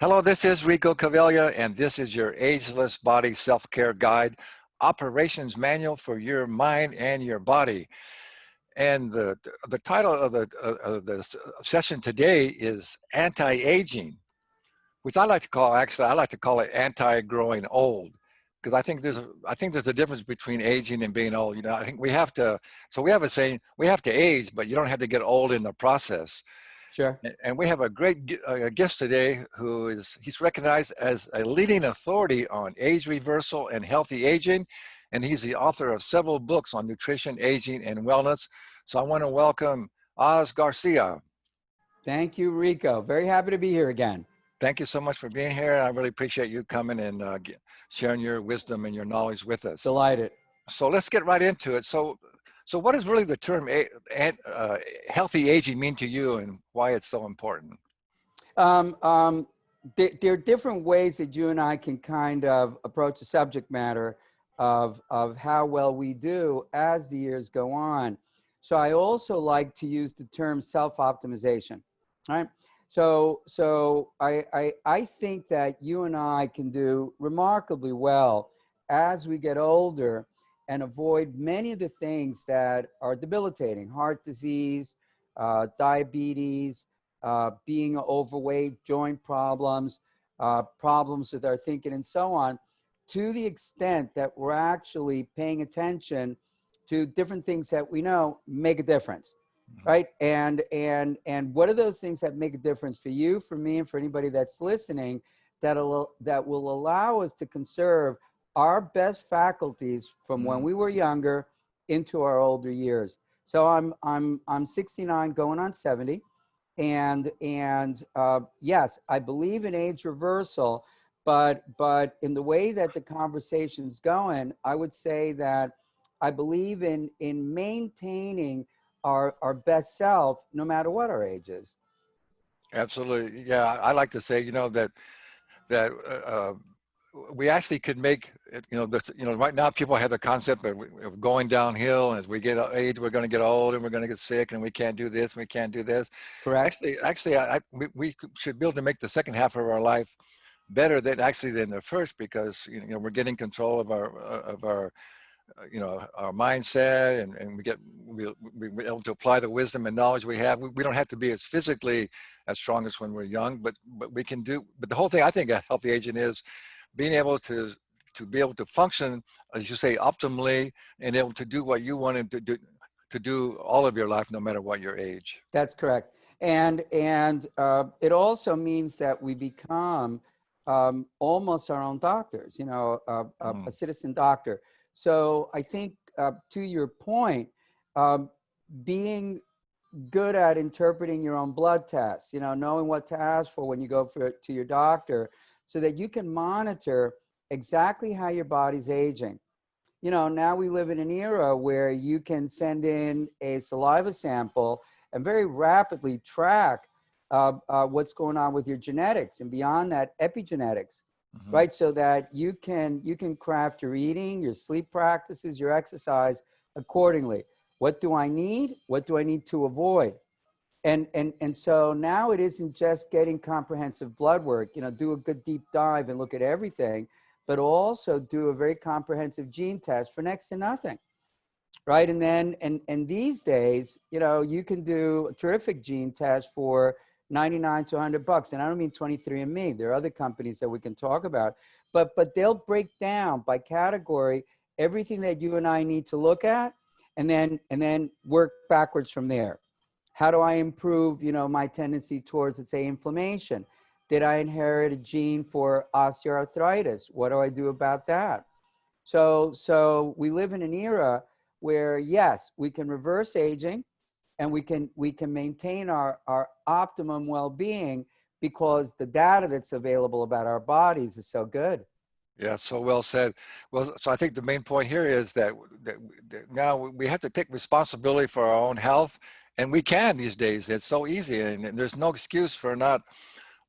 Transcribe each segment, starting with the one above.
Hello, this is Rico Cavella, and this is your Ageless Body Self-Care Guide, Operations Manual for your mind and your body. And the title of the session today is Anti-Aging, which I like to call it anti-growing old, because I think there's a difference between aging and being old. I think so we have a saying, we have to age, but you don't have to get old in the process. Sure. And we have a great guest today he's recognized as a leading authority on age reversal and healthy aging. And he's the author of several books on nutrition, aging, and wellness. So I want to welcome Oz Garcia. Thank you, Rico. Very happy to be here again. Thank you so much for being here. I really appreciate you coming and sharing your wisdom and your knowledge with us. Delighted. So let's get right into it. So what does really the term healthy aging mean to you, and why it's so important? There are different ways that you and I can kind of approach the subject matter of how well we do as the years go on. So I also like to use the term self-optimization, right? So I think that you and I can do remarkably well as we get older and avoid many of the things that are debilitating: heart disease, diabetes, being overweight, joint problems, problems with our thinking, and so on, to the extent that we're actually paying attention to different things that we know make a difference, right? And what are those things that make a difference for you, for me, and for anybody that's listening, that will allow us to conserve our best faculties from when we were younger into our older years? So I'm 69 going on 70. And yes, I believe in age reversal, but in the way that the conversation's going, I would say that I believe in maintaining our best self, no matter what our age is. Absolutely. Yeah, I like to say, that we actually could make it, right now people have the concept of going downhill. And as we get age, we're going to get old and we're going to get sick, and we can't do this, we can't do this. Correct. Actually, we should be able to make the second half of our life better than the first, because we're getting control of our our mindset, and we're able to apply the wisdom and knowledge we have. We don't have to be as physically as strong as when we're young, but we can do. But the whole thing, I think, a healthy aging is being able to be able to function, as you say, optimally, and able to do what you wanted to do all of your life, no matter what your age. That's correct. And it also means that we become almost our own doctors, a citizen doctor. So I think, to your point, being good at interpreting your own blood tests, knowing what to ask for when you go to your doctor, so that you can monitor exactly how your body's aging. Now we live in an era where you can send in a saliva sample and very rapidly track what's going on with your genetics, and beyond that, epigenetics. Right? So that you can craft your eating, your sleep practices, your exercise accordingly. What do I need? What do I need to avoid? And so now it isn't just getting comprehensive blood work, do a good deep dive and look at everything, but also do a very comprehensive gene test for next to nothing. Right? And then, and these days, you can do a terrific gene test for $99 to $100. And I don't mean 23andMe. There are other companies that we can talk about, but they'll break down by category everything that you and I need to look at, and then work backwards from there. How do I improve, my tendency towards, let's say, inflammation? Did I inherit a gene for osteoarthritis? What do I do about that? So we live in an era where, yes, we can reverse aging, and we can maintain our optimum well-being, because the data that's available about our bodies is so good. Yeah, so well said. Well, so I think the main point here is that now we have to take responsibility for our own health, and we can these days. It's so easy, and there's no excuse for not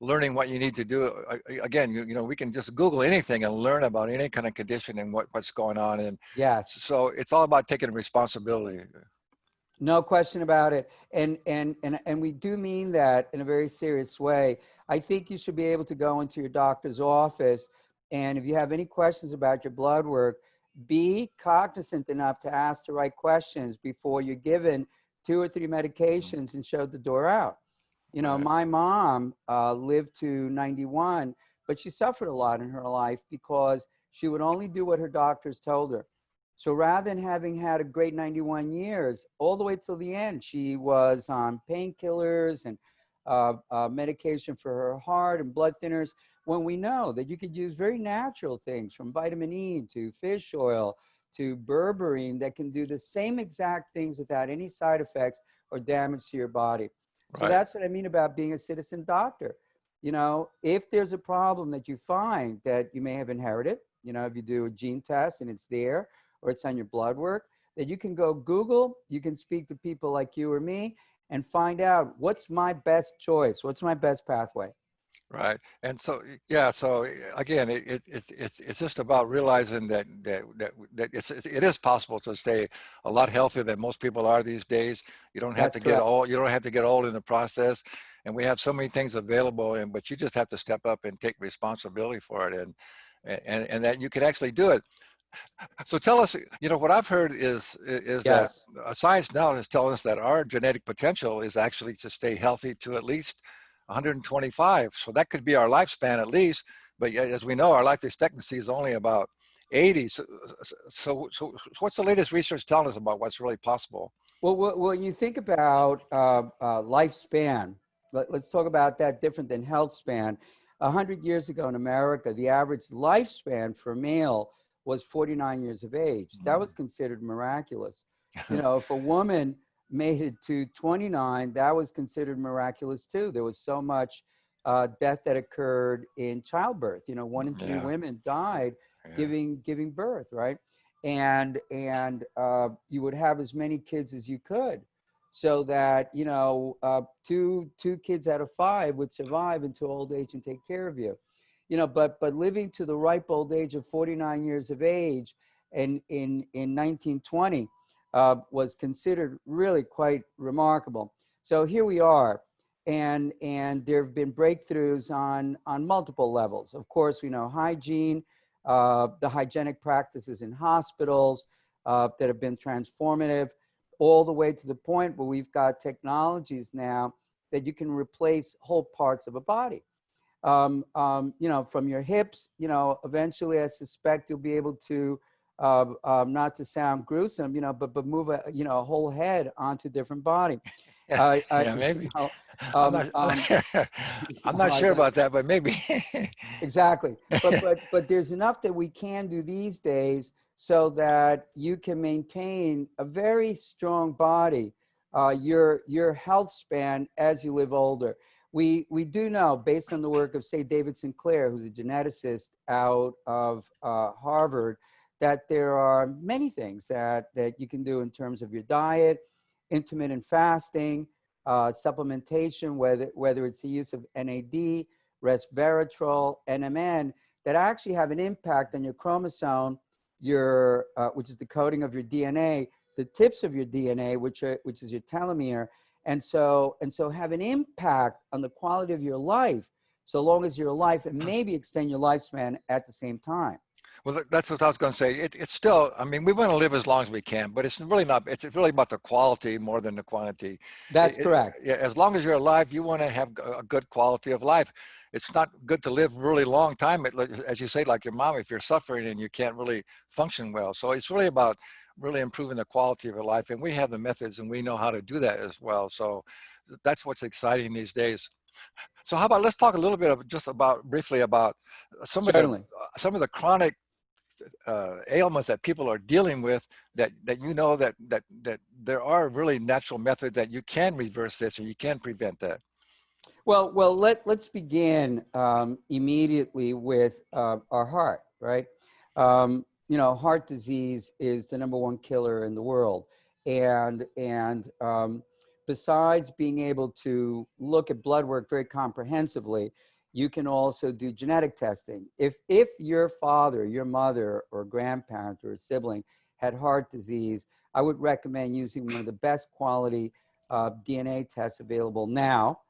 learning what you need to do. Again, we can just Google anything and learn about any kind of condition and what's going on. And yes, so it's all about taking responsibility. No question about it. And we do mean that in a very serious way. I think you should be able to go into your doctor's office, and if you have any questions about your blood work, be cognizant enough to ask the right questions before you're given 2 or 3 medications and showed the door out. You know, Right. my mom lived to 91, but she suffered a lot in her life because she would only do what her doctors told her. So rather than having had a great 91 years, all the way till the end, she was on painkillers and medication for her heart and blood thinners, when we know that you could use very natural things from vitamin E to fish oil to berberine that can do the same exact things without any side effects or damage to your body. So Right. that's what I mean about being a citizen doctor. You know, if there's a problem that you find that you may have inherited, you know, if you do a gene test and it's there, or it's on your blood work, that you can go Google, you can speak to people like you or me and find out what's my best choice, what's my best pathway. Right. And so, yeah, so again, it's just about realizing that it is possible to stay a lot healthier than most people are these days. You don't have That's to get correct. old, you don't have to get old in the process. And we have so many things available, and but you just have to step up and take responsibility for it, and that you can actually do it. So tell us, you know, what I've heard is that Yes. science now is telling us that our genetic potential is actually to stay healthy to at least 125. So that could be our lifespan at least. But as we know, our life expectancy is only about 80. So what's the latest research telling us about what's really possible? Well, when you think about lifespan, let's talk about that different than health span. 100 years ago in America, the average lifespan for a male was 49 years of age. That was considered miraculous. You know, if a woman made it to 29, that was considered miraculous too. There was so much death that occurred in childbirth. You know, 1 in 3 Yeah, women died yeah. giving birth, right? And you would have as many kids as you could, so that you know two kids out of 5 would survive into old age and take care of you. You know, but living to the ripe old age of 49 years of age and in 1920 was considered really quite remarkable. So here we are, and there have been breakthroughs on multiple levels. Of course, we know hygiene, the hygienic practices in hospitals that have been transformative, all the way to the point where we've got technologies now that you can replace whole parts of a body. You know, from your hips, you know, eventually I suspect you'll be able to, not to sound gruesome, you know, but move a, you know, a whole head onto a different body. Yeah, yeah, You maybe. know, I'm not, I'm not sure about that, but maybe. exactly. But there's enough that we can do these days so that you can maintain a very strong body, your health span as you live older. We do know, based on the work of, say, David Sinclair, who's a geneticist out of Harvard, that there are many things that you can do in terms of your diet, intermittent fasting, supplementation, whether it's the use of NAD, resveratrol, NMN, that actually have an impact on your chromosome, your which is the coding of your DNA, the tips of your DNA, which is your telomere, and so have an impact on the quality of your life, so long as you're alive, and maybe extend your lifespan at the same time. Well, that's what I was going to say. It's still, I mean, we want to live as long as we can, but it's really not, it's really about the quality more than the quantity. That's correct. Yeah, as long as you're alive, you want to have a good quality of life. It's not good to live really long time, as you say, like your mom, if you're suffering and you can't really function well. So it's really about really improving the quality of your life. And we have the methods and we know how to do that as well. So that's what's exciting these days. So how about, let's talk a little bit of just about briefly about Certainly. some of the chronic ailments that people are dealing with, that you know that there are really natural methods that you can reverse this or you can prevent that. Well, let's begin immediately with our heart, right? You know, heart disease is the #1 killer in the world, and besides being able to look at blood work very comprehensively, you can also do genetic testing. If your father, your mother, or grandparent or a sibling had heart disease, I would recommend using one of the best quality DNA tests available now,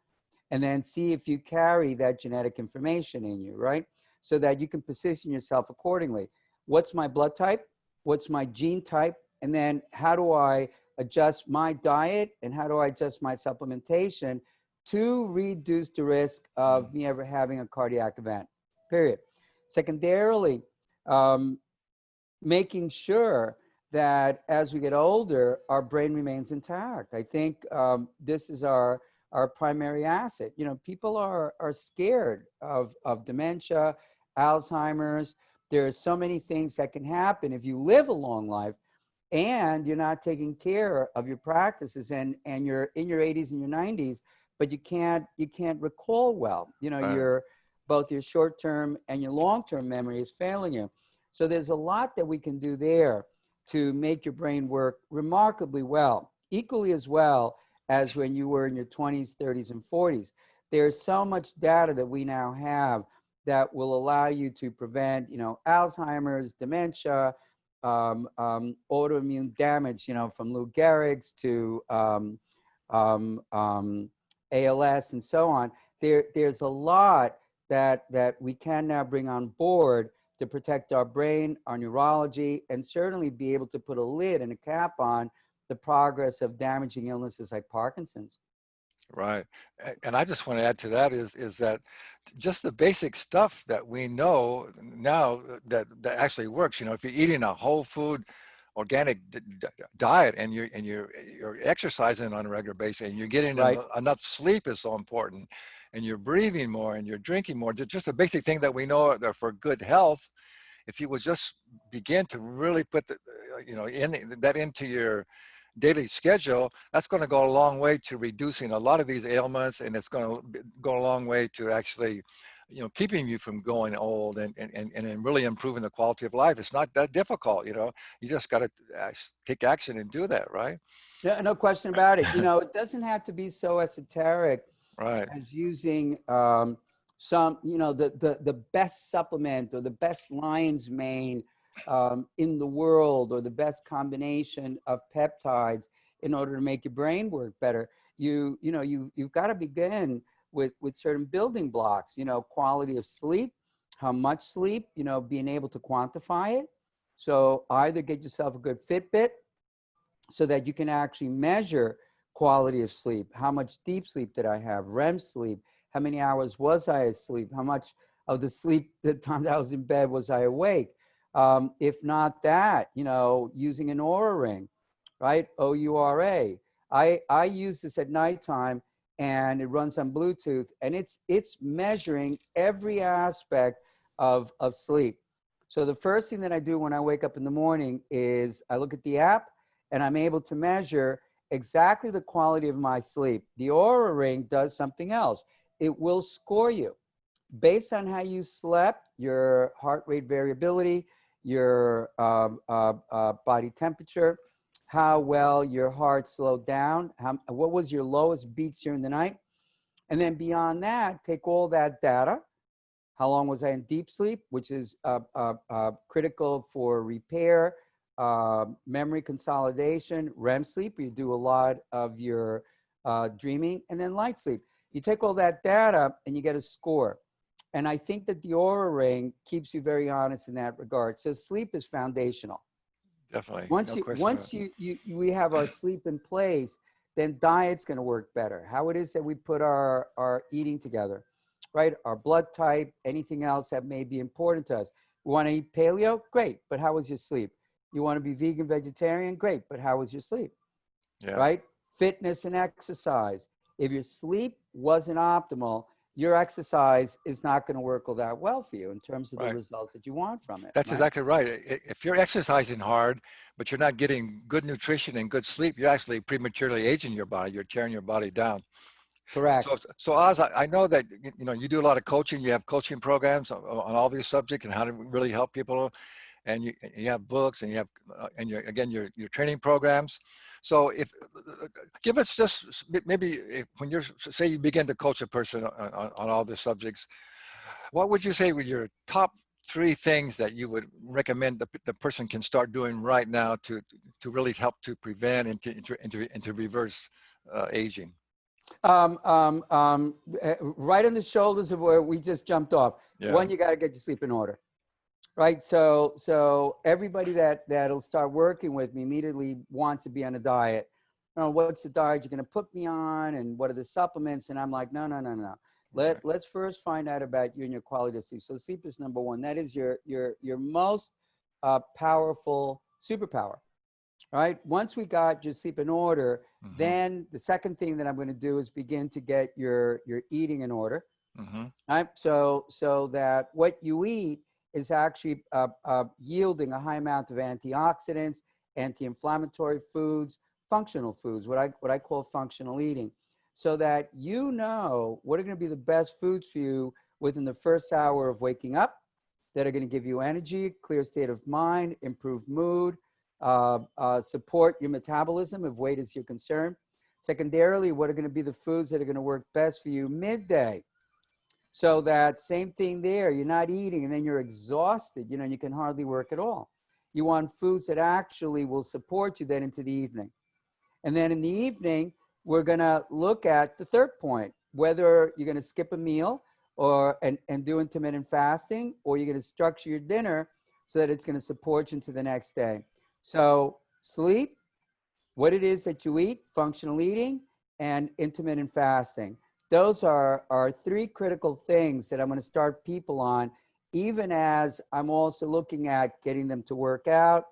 and then see if you carry that genetic information in you, right? So that you can position yourself accordingly. What's my blood type? What's my gene type? And then how do I adjust my diet and how do I adjust my supplementation to reduce the risk of me ever having a cardiac event, period. Secondarily, making sure that as we get older, our brain remains intact. I think this is our primary asset. You know, people are scared of dementia, Alzheimer's. There are so many things that can happen if you live a long life and you're not taking care of your practices and you're in your 80s and your 90s, but you can't recall well. You know, Right. both your short-term and your long-term memory is failing you. So there's a lot that we can do there to make your brain work remarkably well, equally as well as when you were in your 20s, 30s, and 40s. There's so much data that we now have that will allow you to prevent, you know, Alzheimer's, dementia, autoimmune damage, you know, from Lou Gehrig's to ALS and so on. There's a lot that we can now bring on board to protect our brain, our neurology, and certainly be able to put a lid and a cap on the progress of damaging illnesses like Parkinson's. Right. And I just want to add to that is that just the basic stuff that we know now that actually works. You know, if you're eating a whole food organic diet and you're exercising on a regular basis and you're getting Right. enough sleep is so important, and you're breathing more and you're drinking more, just a basic thing that we know are for good health. If you would just begin to really put the, you know, that into your daily schedule, that's going to go a long way to reducing a lot of these ailments, and it's going to go a long way to actually, you know, keeping you from going old and really improving the quality of life. It's not that difficult, you know. You just got to take action and do that, right? No, no question about it. You know, it doesn't have to be so esoteric Right. as using some, you know, the best supplement or the best lion's mane in the world, or the best combination of peptides in order to make your brain work better. You've got to begin with certain building blocks, you know, quality of sleep, how much sleep, you know, being able to quantify it. So either get yourself a good Fitbit so that you can actually measure quality of sleep. How much deep sleep did I have? REM sleep. How many hours was I asleep? How much of the sleep, the time that I was in bed, was I awake? If not that, you know, using an Oura ring, right? OURA. I use this at nighttime and it runs on Bluetooth, and it's measuring every aspect of sleep. So the first thing that I do when I wake up in the morning is I look at the app and I'm able to measure exactly the quality of my sleep. The Oura ring does something else. It will score you based on how you slept, your heart rate variability, your body temperature, how well your heart slowed down, what was your lowest beats during the night. And then beyond that, take all that data. How long was I in deep sleep, which is critical for repair, memory consolidation, REM sleep. You do a lot of your dreaming, and then light sleep. You take all that data and you get a score. And I think that the Oura ring keeps you very honest in that regard. So sleep is foundational. Definitely. Once No you question about once we have our sleep in place, then diet's going to work better. How it is that we put our eating together, right? Our blood type, anything else that may be important to us. We want to eat paleo? Great, but how was your sleep? You want to be vegan, vegetarian? Great, but how was your sleep? it. Yeah. Right? Fitness and exercise. If your sleep wasn't optimal, your exercise is not going to work all that well for you in terms of the Right. results that you want from it, That's right? exactly right. If you're exercising hard, but you're not getting good nutrition and good sleep, you're actually prematurely aging your body. You're tearing your body down. Correct. So Oz, I know that you know you do a lot of coaching. You have coaching programs on all these subjects and how to really help people, and you have books and you have and your training programs. So if give us just maybe when you're say you begin to coach a person on all these subjects, what would you say were your top three things that you would recommend the person can start doing right now to really help to prevent and to reverse aging? Right on the shoulders of where we just jumped off. Yeah. One, you got to get your sleep in order, right? So everybody that'll start working with me immediately wants to be on a diet. Oh, what's the diet you're going to put me on, and what are the supplements? And I'm like, no, no, no, no. Right. Let's first find out about you and your quality of sleep. So sleep is number one. That is your most powerful superpower, right? Once we got your sleep in order, Mm-hmm. then the second thing that I'm going to do is begin to get your eating in order, Mm-hmm. right? So that what you eat is actually yielding a high amount of antioxidants, anti-inflammatory foods, functional foods, what I call functional eating, so that you know what are going to be the best foods for you within the first hour of waking up, that are going to give you energy, clear state of mind, improved mood, support your metabolism if weight is your concern. Secondarily, what are going to be the foods that are going to work best for you midday? So that same thing there, you're not eating and then you're exhausted, you know, you can hardly work at all. You want foods that actually will support you then into the evening. And then in the evening, we're going to look at the third point, whether you're going to skip a meal or and do intermittent fasting, or you're going to structure your dinner so that it's going to support you into the next day. So sleep, what it is that you eat, functional eating, and intermittent fasting. Those are three critical things that I'm going to start people on, even as I'm also looking at getting them to work out,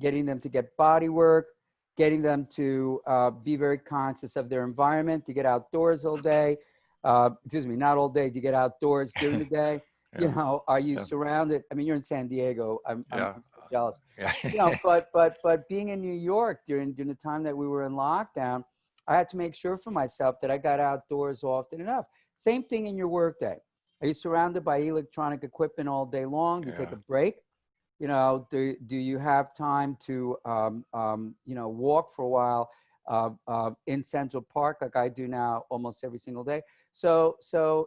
getting them to get body work, getting them to be very conscious of their environment, to get outdoors all day. Excuse me, not all day, to get outdoors during the day. Yeah. You know, are you Yeah. surrounded? I mean, you're in San Diego. I'm Yeah. jealous. Yeah. You know, but being in New York during the time that we were in lockdown, I had to make sure for myself that I got outdoors often enough. Same thing in your workday. Are you surrounded by electronic equipment all day long? Do you take Yeah. a break? You know, do you have time to you know, walk for a while in Central Park like I do now almost every single day? So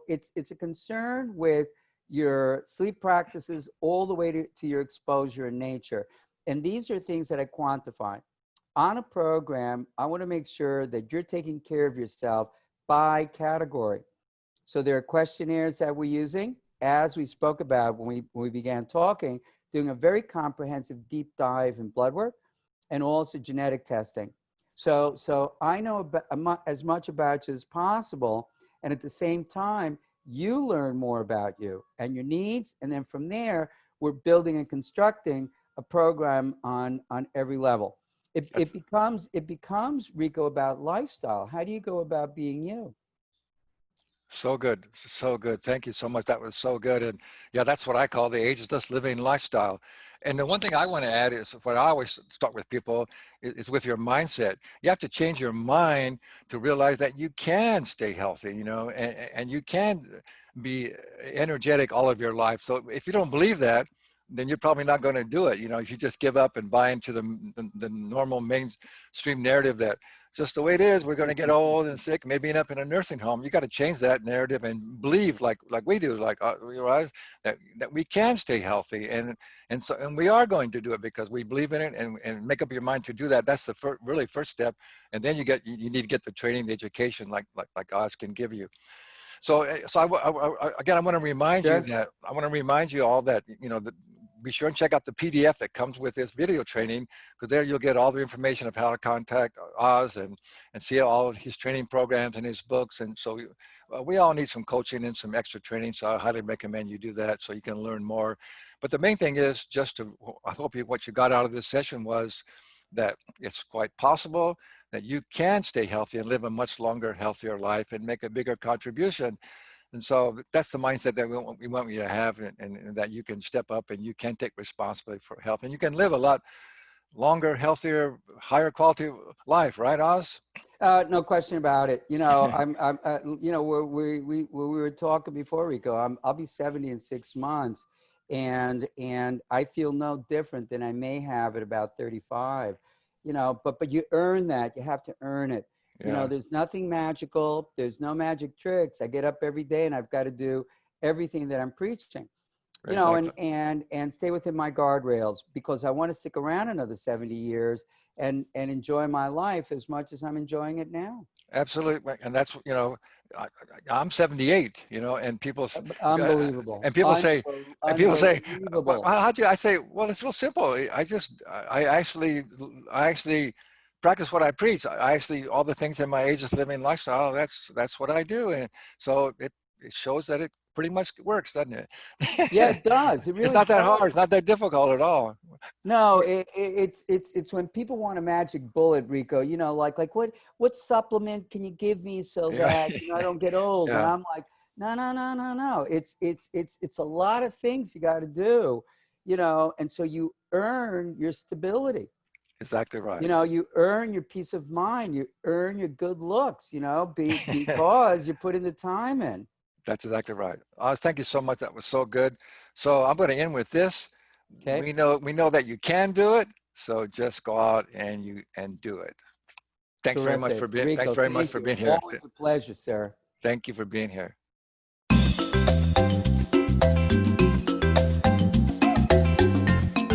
it's a concern with your sleep practices all the way to your exposure in nature. And these are things that I quantify. On a program, I want to make sure that you're taking care of yourself by category. So there are questionnaires that we're using, as we spoke about when we began talking, doing a very comprehensive deep dive in blood work and also genetic testing. So I know about, as much about you as possible. And at the same time, you learn more about you and your needs. And then from there, we're building and constructing a program on every level. It becomes, Rico, about lifestyle. How do you go about being you? So good. So good. Thank you so much. That was so good. And yeah, that's what I call the ageless living lifestyle. And the one thing I want to add is what I always start with people is with your mindset. You have to change your mind to realize that you can stay healthy, you know, and you can be energetic all of your life. So if you don't believe that, then you're probably not going to do it. You know, if you just give up and buy into the normal mainstream narrative that just the way it is, we're going to get old and sick, maybe end up in a nursing home. You got to change that narrative and believe, like we do, like realize that we can stay healthy, and we are going to do it because we believe in it, and make up your mind to do that. That's the really first step, and then you need to get the training, the education, like Oz can give you. So again, I want to remind you Sure. that all that, you know, be sure and check out the PDF that comes with this video training, because there you'll get all the information of how to contact Oz and see all of his training programs and his books. And so we all need some coaching and some extra training. So I highly recommend you do that so you can learn more. But the main thing is I hope what you got out of this session was that it's quite possible that you can stay healthy and live a much longer, healthier life and make a bigger contribution. And so that's the mindset that we want you to have, and that you can step up and you can take responsibility for health, and you can live a lot longer, healthier, higher quality life, right, Oz? No question about it. You know, you know, we were talking before, Rico. I'll be 70 in 6 months, and I feel no different than I may have at about 35. You know, but you earn that. You have to earn it. You know, Yeah. there's nothing magical. There's no magic tricks. I get up every day and I've got to do everything that I'm preaching. you know, Exactly. and stay within my guardrails, because I want to stick around another 70 years and enjoy my life as much as I'm enjoying it now. Absolutely. And that's, you know, I'm 78, you know, and uh, Unbelievable. and people say, well, Unbelievable. how do you, I say, well, it's real simple. I actually practice what I preach. I actually, all the things in my ageless living lifestyle, that's what I do. And so it shows that it pretty much works, doesn't it? Yeah, it does. It It's really not that hard. does. It's not that difficult at all. No, it's when people want a magic bullet, Rico. You know, like what supplement can you give me so Yeah. that I don't get old? And Yeah, I'm like, no, no, no, no, no. It's a lot of things you got to do, you know. And so you earn your stability. exactly right. You know, you earn your peace of mind. You earn your good looks. You know, because you put in the time in. That's exactly right. Thank you so much. That was so good. So I'm going to end with this. Okay. We know that you can do it. So just go out and do it. Thanks Terrific, very Rico. much Thank for you. being here. Always a pleasure, sir. Thank you for being here.